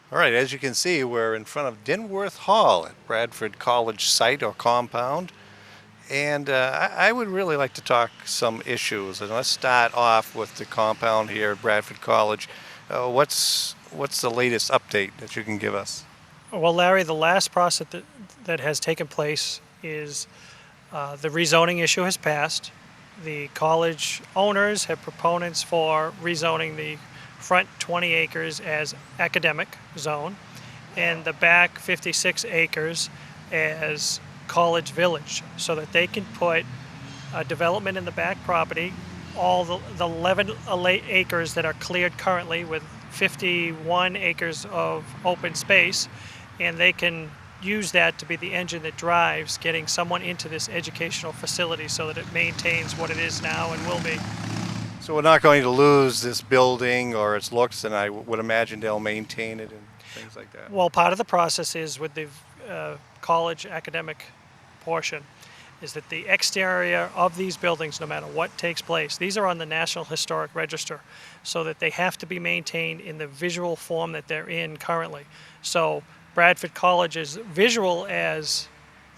All right, as you can see, we're in front of Denworth Hall at Bradford College site or compound. And I would really like to talk some issues. And let's start off with the compound here at Bradford College. What's the latest update that you can give us? Well, Larry, the last process that has taken place is the rezoning issue has passed. The college owners have proponents for rezoning the front 20 acres as academic zone and the back 56 acres as college village, so that they can put a development in the back property, all the 11 acres that are cleared currently with 51 acres of open space, and they can use that to be the engine that drives getting someone into this educational facility so that it maintains what it is now and will be. So we're not going to lose this building or its looks, and I would imagine they'll maintain it and things like that. Well, part of the process is with the college academic portion is that the exterior of these buildings, no matter what takes place, these are on the National Historic Register, so that they have to be maintained in the visual form that they're in currently. So Bradford College's visual, as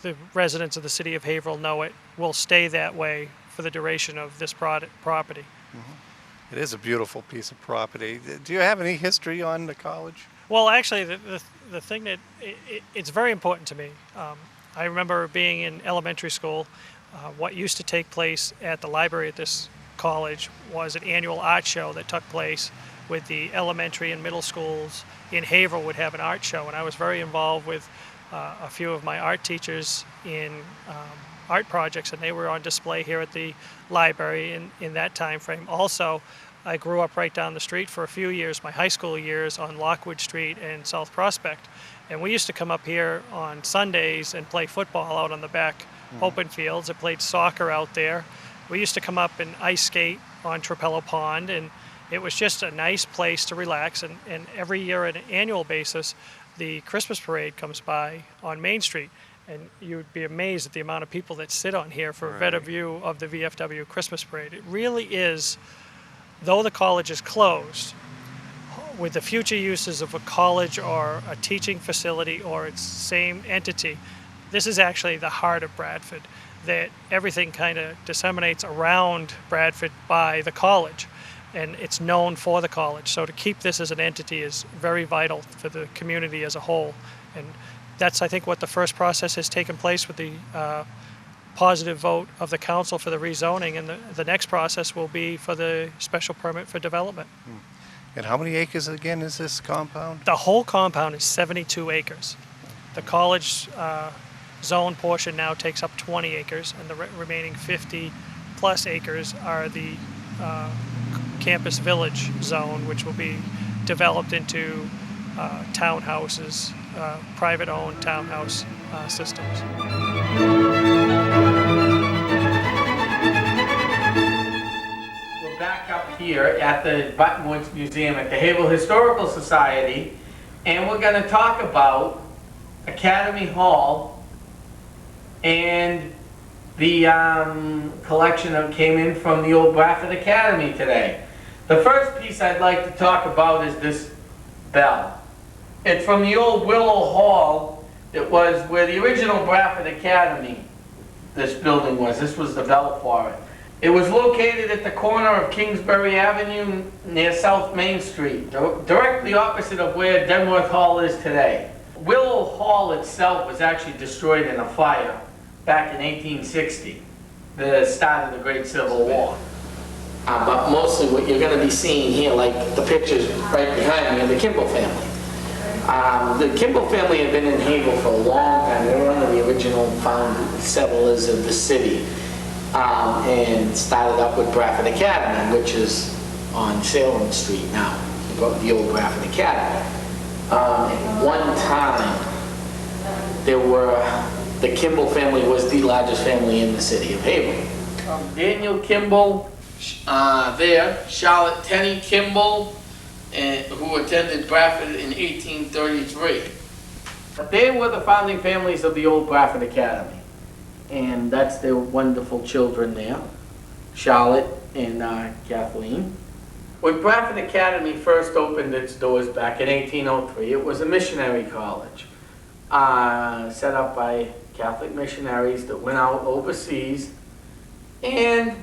the residents of the city of Haverhill know it, will stay that way for the duration of this property. Mm-hmm. It is a beautiful piece of property. Do you have any history on the college? Well, actually, the thing that it's very important to me. I remember being in elementary school. What used to take place at the library at this college was an annual art show that took place with the elementary and middle schools in Haverhill would have an art show, and I was very involved with a few of my art teachers in art projects, and they were on display here at the library in that time frame. Also, I grew up right down the street for a few years, my high school years, on Lockwood Street and South Prospect. And we used to come up here on Sundays and play football out on the back open fields. I played soccer out there. We used to come up and ice skate on Trapello Pond, and it was just a nice place to relax. And every year on an annual basis, the Christmas parade comes by on Main Street. And you'd be amazed at the amount of people that sit on here for a better view of the VFW Christmas parade. It really is, though the college is closed, with the future uses of a college or a teaching facility or its same entity, this is actually the heart of Bradford, that everything kind of disseminates around Bradford by the college, and it's known for the college. So to keep this as an entity is very vital for the community as a whole. And that's, I think, what the first process has taken place with the positive vote of the council for the rezoning, and the next process will be for the special permit for development. And how many acres again is this compound? The whole compound is 72 acres. The college zone portion now takes up 20 acres, and the remaining 50 plus acres are the campus village zone, which will be developed into townhouses, private-owned townhouse systems. We're back up here at the Buttonwoods Museum at the Haverhill Historical Society, and we're going to talk about Academy Hall and the collection that came in from the old Bradford Academy today. The first piece I'd like to talk about is this bell. It's from the old Willow Hall. It was where the original Bradford Academy, this building was. This was the bell for it. It was located at the corner of Kingsbury Avenue near South Main Street, directly opposite of where Denworth Hall is today. Willow Hall itself was actually destroyed in a fire back in 1860, the start of the Great Civil War. But mostly what you're going to be seeing here, like the pictures right behind me, are the Kimball family. The Kimball family had been in Haverhill for a long time. They were one of the original settlers of the city, and started up with Bradford Academy, which is on Salem Street now, the old Bradford Academy. At one time, the Kimball family was the largest family in the city of Haverhill. Daniel Kimball, Charlotte Tenney Kimball, who attended Bradford in 1833. They were the founding families of the old Bradford Academy, and that's their wonderful children there, Charlotte and Kathleen. When Bradford Academy first opened its doors back in 1803, it was a missionary college set up by Catholic missionaries that went out overseas and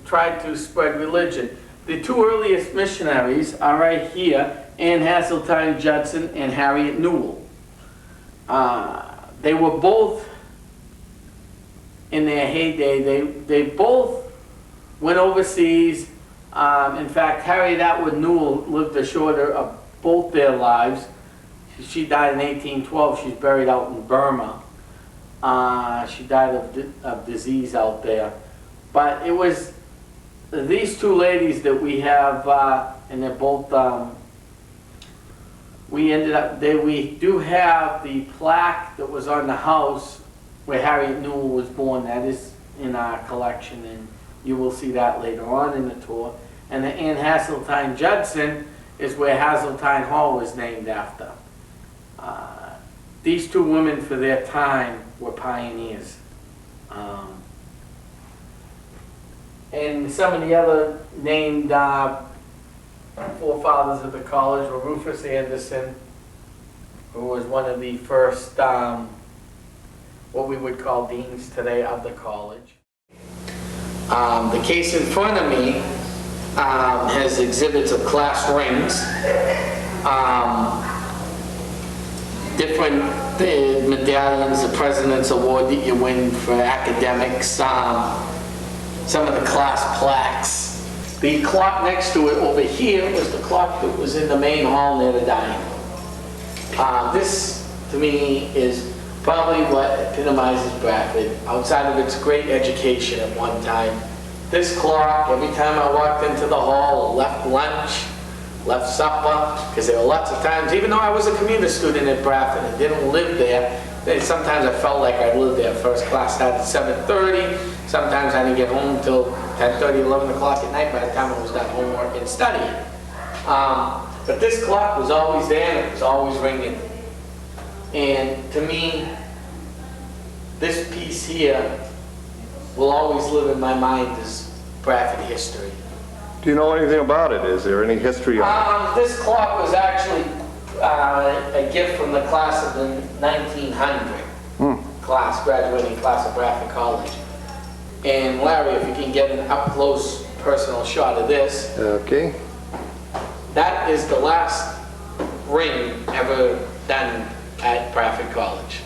tried to spread religion. The two earliest missionaries are right here, Anne Haseltine Judson and Harriet Newell. They were both, in their heyday, they both went overseas. In fact, Harriet Atwood Newell lived the shorter of both their lives. She died in 1812. She's buried out in Burma. She died of disease out there. But it was these two ladies that we have, and they're both, we do have the plaque that was on the house where Harriet Newell was born. That is in our collection, and you will see that later on in the tour. And the Anne Haseltine Judson is where Haseltine Hall was named after. These two women, for their time, were pioneers. And some of the other named forefathers of the college were Rufus Anderson, who was one of the first, what we would call deans today of the college. The case in front of me has exhibits of class rings, different medallions, the President's Award that you win for academics, some of the class plaques. The clock next to it over here was the clock that was in the main hall near the dining room. This, to me, is probably what epitomizes Bradford, outside of its great education at one time. This clock, every time I walked into the hall, left lunch, left supper, because there were lots of times, even though I was a commuter student at Bradford and didn't live there, sometimes I felt like I lived there. First class started at 7:30. Sometimes I didn't get home until 10:30, 11 o'clock at night by the time I was done homework and studying. But this clock was always there and it was always ringing. And to me, this piece here will always live in my mind as Bradford history. Do you know anything about it? Is there any history on it? This clock was actually a gift from the class of the 1900 class, graduating class of Bradford College. And Larry, if you can get an up-close personal shot of this. Okay. That is the last ring ever done at Bradford College.